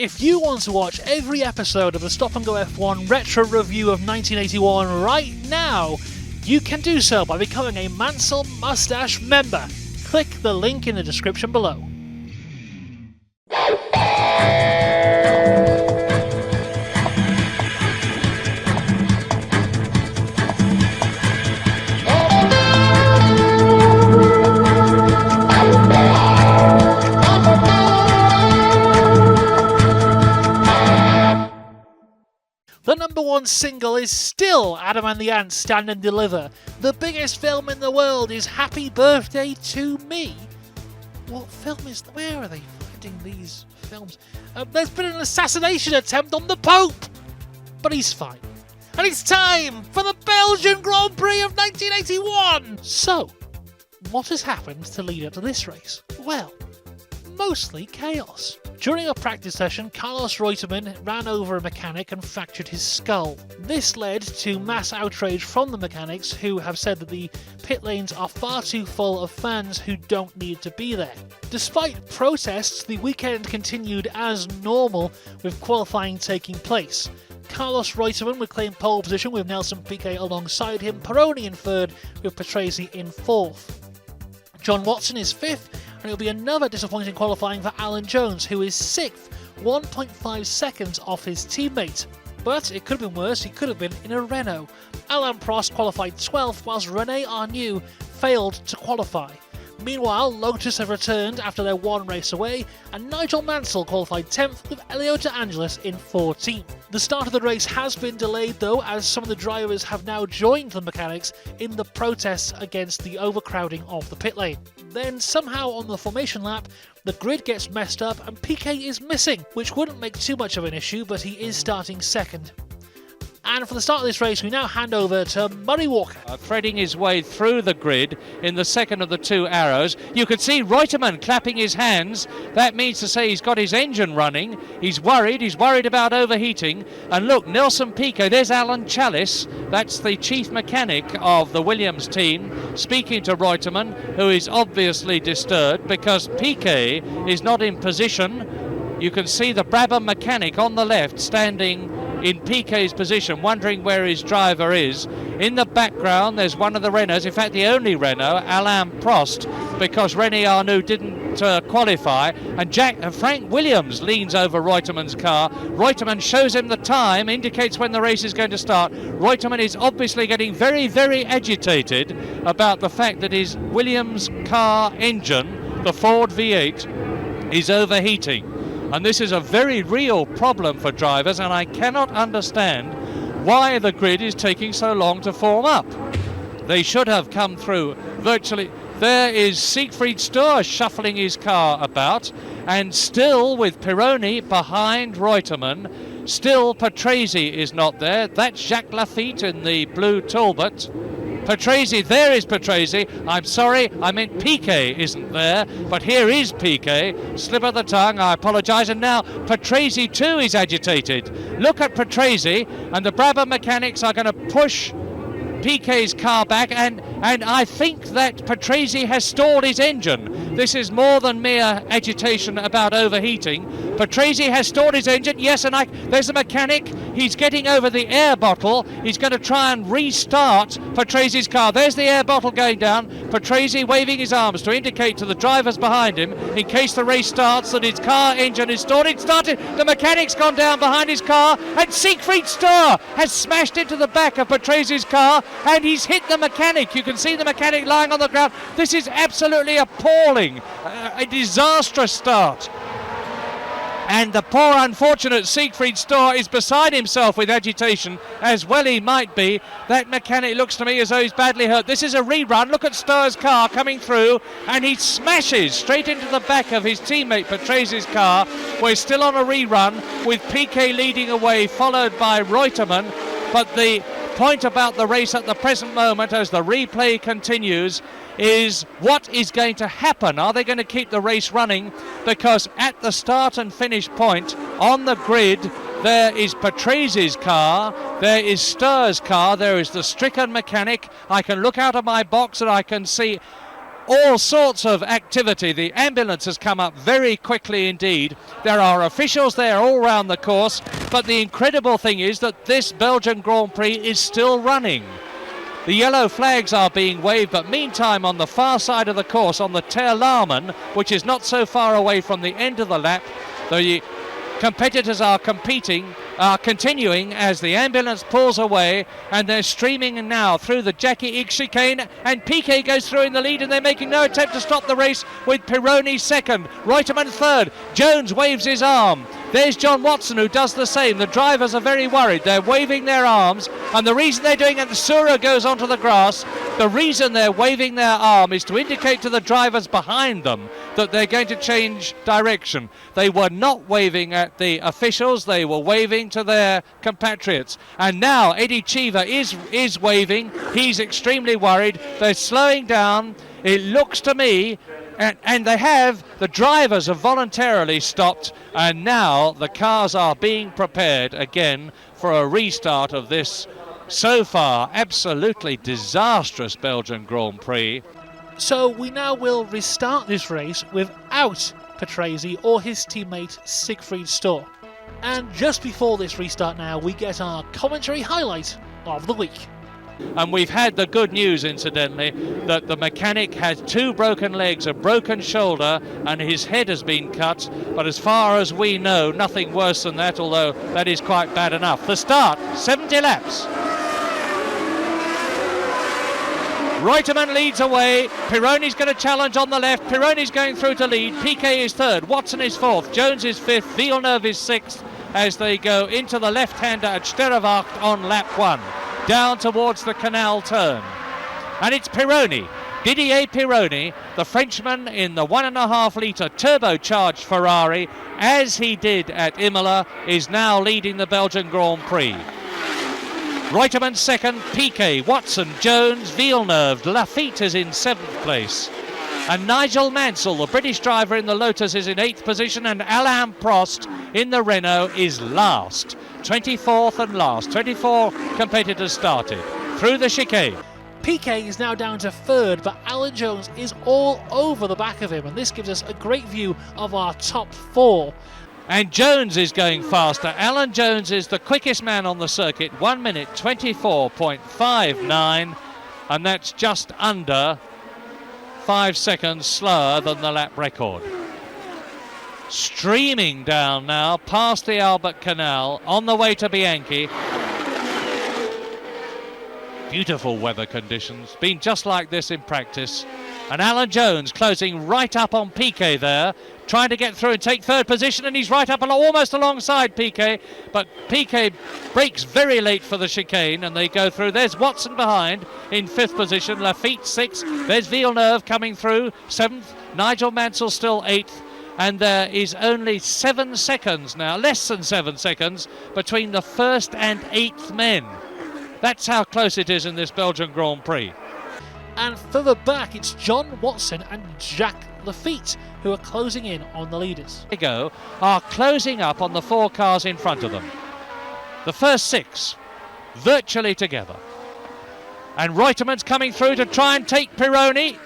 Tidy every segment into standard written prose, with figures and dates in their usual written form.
If you want to watch every episode of the Stop and Go F1 Retro Review of 1981 right now, you can do so by becoming a Mansell Mustache member. Click the link in the description below. The number one single is still Adam and the Ants Stand and Deliver. The biggest film in the world is Happy Birthday to Me. What film is... Where are they finding these films? There's been an assassination attempt on the Pope! But he's fine. And it's time for the Belgian Grand Prix of 1981! So, what has happened to lead up to this race? Well, mostly chaos. During a practice session, Carlos Reutemann ran over a mechanic and fractured his skull. This led to mass outrage from the mechanics, who have said that the pit lanes are far too full of fans who don't need to be there. Despite protests, the weekend continued as normal, with qualifying taking place. Carlos Reutemann would claim pole position with Nelson Piquet alongside him, Pironi in third, with Patrese in fourth. John Watson is fifth, and it will be another disappointing qualifying for Alan Jones, who is 6th, 1.5 seconds off his teammate. But it could have been worse, he could have been in a Renault. Alain Prost qualified 12th, whilst René Arnoux failed to qualify. Meanwhile, Lotus have returned after their one race away, and Nigel Mansell qualified 10th with Elio De Angelis in 14th. The start of the race has been delayed though, as some of the drivers have now joined the mechanics in the protests against the overcrowding of the pit lane. Then somehow on the formation lap, the grid gets messed up and Piquet is missing, which wouldn't make too much of an issue, but he is starting second. And for the start of this race, we now hand over to Murray Walker. Threading his way through the grid in the second of the two arrows. You could see Reutemann clapping his hands. That means to say he's got his engine running. He's worried about overheating. And look, Nelson Piquet, there's Alan Chalice. That's the chief mechanic of the Williams team, speaking to Reutemann, who is obviously disturbed because Piquet is not in position. You can see the Brabham mechanic on the left standing in Piquet's position, wondering where his driver is. In the background, there's one of the Renaults, in fact the only Renault, Alain Prost, because René Arnoux didn't qualify. And Frank Williams leans over Reutemann's car. Reutemann shows him the time, indicates when the race is going to start. Reutemann is obviously getting very, very agitated about the fact that his Williams car engine, the Ford V8, is overheating. And this is a very real problem for drivers, and I cannot understand why the grid is taking so long to form up. They should have come through virtually. There is Siegfried Sturr shuffling his car about, and still with Pironi behind Reutemann, still Patrese is not there. That's Jacques Lafitte in the blue Talbot. Patrese, there is Patrese. I'm sorry, I meant Piquet isn't there, but here is Piquet. Slip of the tongue, I apologise. And now Patrese too is agitated. Look at Patrese, and the Brabham mechanics are going to push Piquet's car back, and I think that Patrese has stalled his engine. This is more than mere agitation about overheating. Patrese has stalled his engine, yes, and there's a mechanic. He's getting over the air bottle. He's going to try and restart Patrese's car. There's the air bottle going down. Patrese waving his arms to indicate to the drivers behind him, in case the race starts, that his car engine is stalled. It started. The mechanic's gone down behind his car, and Siegfried Sturr has smashed into the back of Patrese's car, and he's hit the mechanic. You can see the mechanic lying on the ground. This is absolutely appalling. A disastrous start. And the poor unfortunate Siegfried Sturr is beside himself with agitation, as well he might be. That mechanic looks to me as though he's badly hurt. This is a rerun. Look at Sturr's car coming through, and he smashes straight into the back of his teammate Patrese's car. We're still on a rerun with Piquet leading away, followed by Reutemann. But the point about the race at the present moment, as the replay continues, is what is going to happen. Are they going to keep the race running? Because at the start and finish point on the grid, there is Patrese's car, there is Sturr's car, there is the stricken mechanic. I can look out of my box and I can see all sorts of activity. The ambulance has come up very quickly indeed. There are officials there all round the course, but the incredible thing is that this Belgian Grand Prix is still running. The yellow flags are being waved, but meantime on the far side of the course, on the Terlamen, which is not so far away from the end of the lap, the competitors are continuing as the ambulance pulls away, and they're streaming now through the Jackie Higgs chicane, and Piquet goes through in the lead, and they're making no attempt to stop the race, with Pironi second, Reutemann third. Jones waves his arm. There's John Watson, who does the same. The drivers are very worried. They're waving their arms, and the reason they're doing it, the Sura goes onto the grass. The reason they're waving their arm is to indicate to the drivers behind them that they're going to change direction. They were not waving at the officials, they were waving to their compatriots. And now Eddie Cheever is waving. He's extremely worried. They're slowing down. It looks to me, and the drivers have voluntarily stopped, and now the cars are being prepared again for a restart of this so far absolutely disastrous Belgian Grand Prix. So we now will restart this race without Patrese or his teammate Siegfried Storr. And just before this restart now, we get our commentary highlight of the week. And we've had the good news, incidentally, that the mechanic has 2 broken legs, a broken shoulder, and his head has been cut. But as far as we know, nothing worse than that, although that is quite bad enough. The start, 70 laps. Reutemann leads away. Pironi's going to challenge on the left. Pironi's going through to lead. Piquet is third. Watson is fourth. Jones is fifth. Villeneuve is sixth as they go into the left-hander at Sterrewacht on lap 1. Down towards the canal turn. And it's Pironi, Didier Pironi, the Frenchman in the 1.5 litre turbocharged Ferrari, as he did at Imola, is now leading the Belgian Grand Prix. Reutemann second, Piquet, Watson, Jones, Villeneuve, Lafitte is in 7th place. And Nigel Mansell, the British driver in the Lotus, is in 8th position, and Alain Prost in the Renault is last. 24th and last. 24 competitors started through the chicane. Piquet is now down to 3rd, but Alan Jones is all over the back of him, and this gives us a great view of our top 4. And Jones is going faster. Alan Jones is the quickest man on the circuit, 1 minute 24.59, and that's just under 5 seconds slower than the lap record. Streaming down now past the Albert Canal on the way to Bianchi. Beautiful weather conditions, been just like this in practice. And Alan Jones closing right up on Piquet there, trying to get through and take 3rd position, and he's right up and almost alongside Piquet, but Piquet brakes very late for the chicane and they go through. There's Watson behind in 5th position, Lafitte 6th, there's Villeneuve coming through 7th, Nigel Mansell still 8th, and there is only 7 seconds now, less than 7 seconds, between the 1st and 8th men. That's how close it is in this Belgian Grand Prix. And further back, it's John Watson and Jacques Lafitte who are closing in on the leaders. They are closing up on the 4 cars in front of them. The first 6 virtually together. And Reutemann's coming through to try and take Pironi.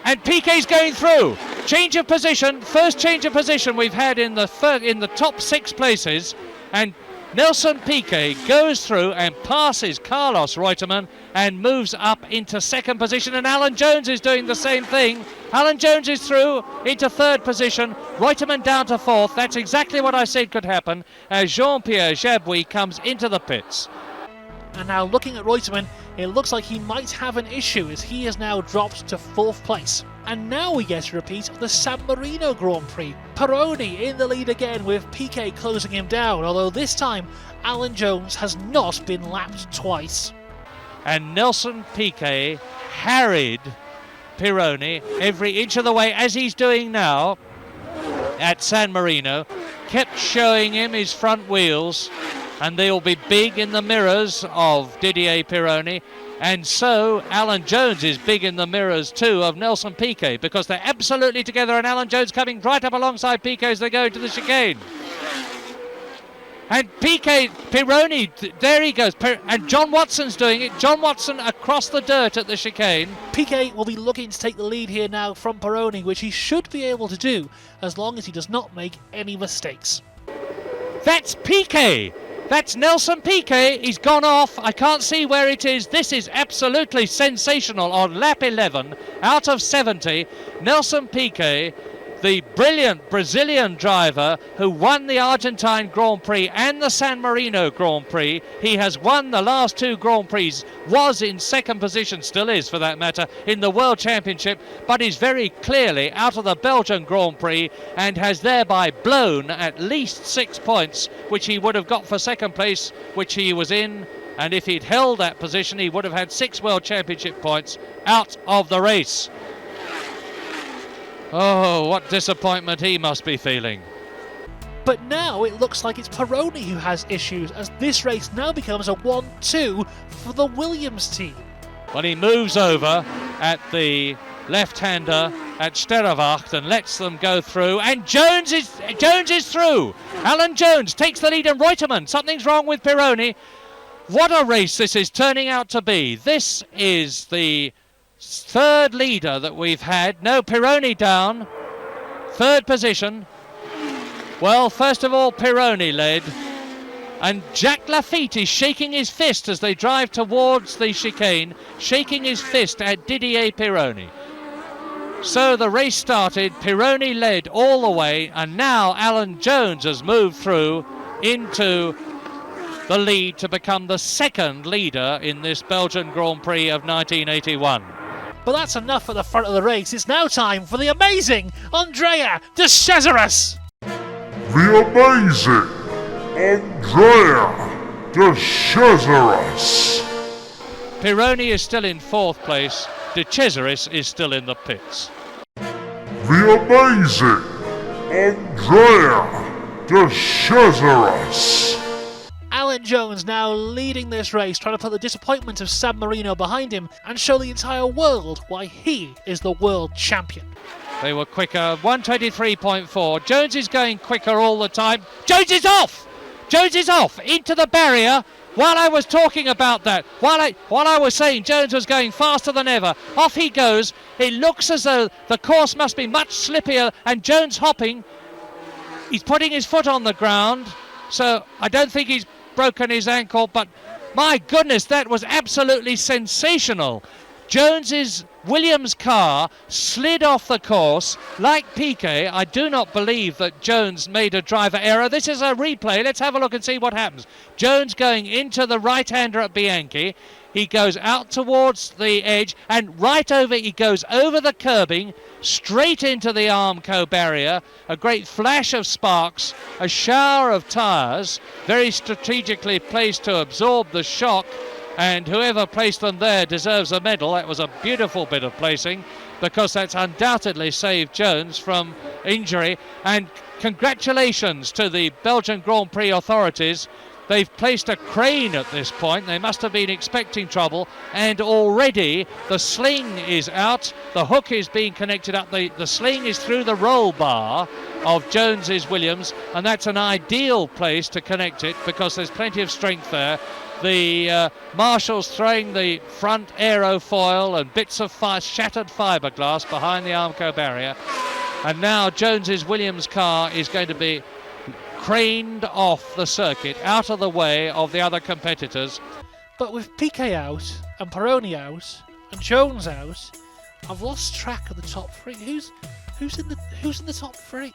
And Piquet's going through. Change of position, first change of position we've had in the top 6 places, and Nelson Piquet goes through and passes Carlos Reutemann and moves up into 2nd position, and Alan Jones is doing the same thing. Alan Jones is through into 3rd position, Reutemann down to 4th. That's exactly what I said could happen as Jean-Pierre Jabouille comes into the pits. And now looking at Reutemann, it looks like he might have an issue as he has now dropped to 4th place. And now we get a repeat of the San Marino Grand Prix. Pironi in the lead again with Piquet closing him down, although this time Alan Jones has not been lapped twice. And Nelson Piquet harried Pironi every inch of the way, as he's doing now at San Marino, kept showing him his front wheels, and they'll be big in the mirrors of Didier Pironi. And so Alan Jones is big in the mirrors too of Nelson Piquet, because they're absolutely together, and Alan Jones coming right up alongside Piquet as they go into the chicane. And Pironi, there he goes. And John Watson's doing it. John Watson across the dirt at the chicane. Piquet will be looking to take the lead here now from Pironi, which he should be able to do as long as he does not make any mistakes. That's Piquet. That's Nelson Piquet. He's gone off. I can't see where it is. This is absolutely sensational on lap 11 out of 70. Nelson Piquet, the brilliant Brazilian driver who won the Argentine Grand Prix and the San Marino Grand Prix. He has won the last two Grand Prix, was in second position, still is for that matter, in the World Championship, but is very clearly out of the Belgian Grand Prix and has thereby blown at least 6 points, which he would have got for second place, which he was in. And if he'd held that position, he would have had 6 World Championship points out of the race. Oh, what disappointment he must be feeling. But now it looks like it's Pironi who has issues, as this race now becomes a 1-2 for the Williams team. Well, he moves over at the left-hander at Sterrewacht and lets them go through, and Jones is through. Alan Jones takes the lead, and Reutemann, something's wrong with Pironi. What a race this is turning out to be. This is the third leader that we've had. No, Pironi down. Third position. Well, first of all, Pironi led. And Jacques Lafitte is shaking his fist as they drive towards the chicane, shaking his fist at Didier Pironi. So the race started. Pironi led all the way, and now Alan Jones has moved through into the lead to become the second leader in this Belgian Grand Prix of 1981. But that's enough at the front of the race. It's now time for the amazing Andrea Disastrous. The amazing Andrea Disastrous. Pironi is still in fourth place. De Cesaris is still in the pits. The amazing Andrea Disastrous. Alan Jones now leading this race, trying to put the disappointment of San Marino behind him and show the entire world why he is the world champion. They were quicker, 1:23.4. Jones is going quicker all the time. Jones is off! Jones is off into the barrier. While I was talking about that, while I was saying Jones was going faster than ever, off he goes. It looks as though the course must be much slippier, and Jones hopping. He's putting his foot on the ground, so I don't think he's broken his ankle, but my goodness, that was absolutely sensational. Jones's Williams car slid off the course like Piquet. I do not believe that Jones made a driver error. This is a replay. Let's have a look and see what happens. Jones going into the right-hander at Bianchi. He goes out towards the edge, and he goes over the curbing, straight into the Armco barrier. A great flash of sparks, a shower of tyres, very strategically placed to absorb the shock, and whoever placed them there deserves a medal. That was a beautiful bit of placing, because that's undoubtedly saved Jones from injury. And congratulations to the Belgian Grand Prix authorities. They've placed a crane at this point. They must have been expecting trouble, and already the sling is out. The hook is being connected up. The sling is through the roll bar of Jones's Williams, and that's an ideal place to connect it because there's plenty of strength there. The marshals throwing the front aerofoil and bits of shattered fiberglass behind the Armco barrier, and now Jones's Williams car is going to be craned off the circuit, out of the way of the other competitors. But with Piquet out, and Pironi out, and Jones out, I've lost track of the top three. Who's in the top three?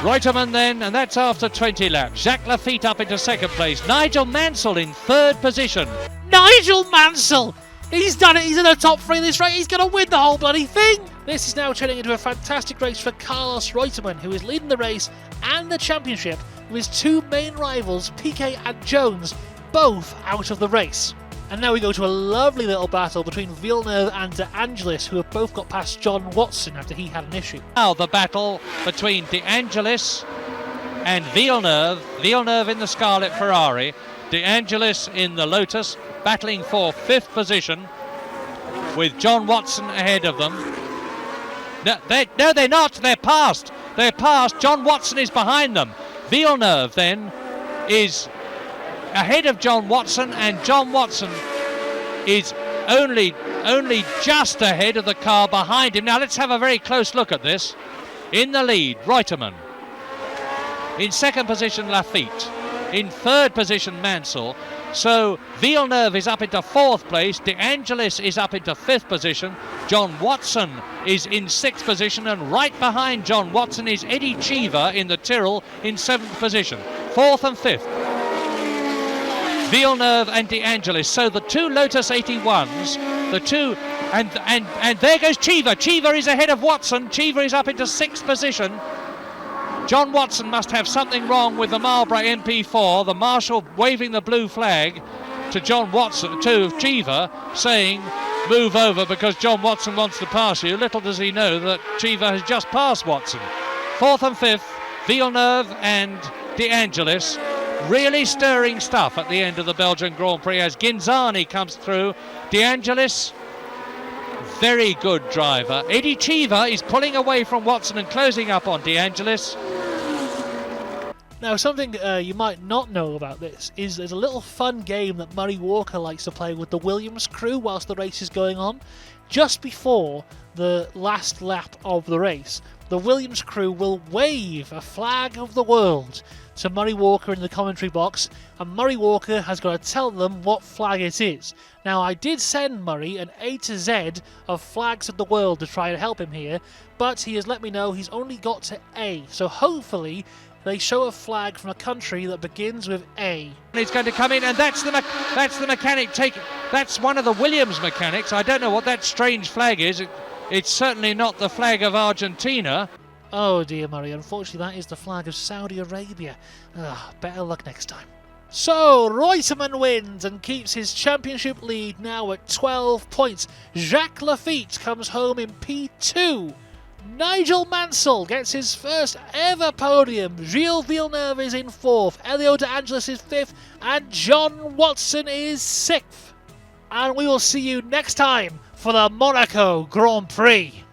Reutemann then, and that's after 20 laps. Jacques Lafitte up into second place. Nigel Mansell in third position. Nigel Mansell! He's done it. He's in the top three of this race. He's going to win the whole bloody thing. This is now turning into a fantastic race for Carlos Reutemann, who is leading the race and the championship with his two main rivals, Piquet and Jones, both out of the race. And now we go to a lovely little battle between Villeneuve and De Angelis, who have both got past John Watson after he had an issue. Now the battle between De Angelis and Villeneuve. Villeneuve in the Scarlet Ferrari, De Angelis in the Lotus, battling for fifth position with John Watson ahead of them. No, they're not. They're past. They're past. John Watson is behind them. Villeneuve then is ahead of John Watson, and John Watson is only just ahead of the car behind him. Now let's have a very close look at this. In the lead, Reutemann. In second position, Lafitte. In third position, Mansell. So Villeneuve is up into fourth place, De Angelis is up into fifth position, John Watson is in sixth position, and right behind John Watson is Eddie Cheever in the Tyrrell in seventh position. Fourth and fifth, Villeneuve and De Angelis. So the two Lotus 81s, and there goes Cheever. Cheever is ahead of Watson. Cheever is up into sixth position. John Watson must have something wrong with the Marlborough MP4. The marshal waving the blue flag to John Watson, to Cheever, saying, move over because John Watson wants to pass you. Little does he know that Cheever has just passed Watson. Fourth and fifth, Villeneuve and De Angelis. Really stirring stuff at the end of the Belgian Grand Prix as Ghinzani comes through. De Angelis, very good driver. Eddie Cheever is pulling away from Watson and closing up on De Angelis. Now, something you might not know about this is there's a little fun game that Murray Walker likes to play with the Williams crew whilst the race is going on. Just before the last lap of the race, the Williams crew will wave a flag of the world to Murray Walker in the commentary box, and Murray Walker has got to tell them what flag it is. Now, I did send Murray an A to Z of flags of the world to try and help him here, but he has let me know he's only got to A, so hopefully they show a flag from a country that begins with A. He's going to come in, and that's the mechanic that's one of the Williams mechanics. I don't know what that strange flag is. It's certainly not the flag of Argentina. Oh dear, Murray, unfortunately that is the flag of Saudi Arabia. Better luck next time. So, Reutemann wins and keeps his championship lead now at 12 points. Jacques Lafitte comes home in P2. Nigel Mansell gets his first ever podium. Gilles Villeneuve is in 4th. Elio De Angelis is 5th. And John Watson is 6th. And we will see you next time for the Monaco Grand Prix.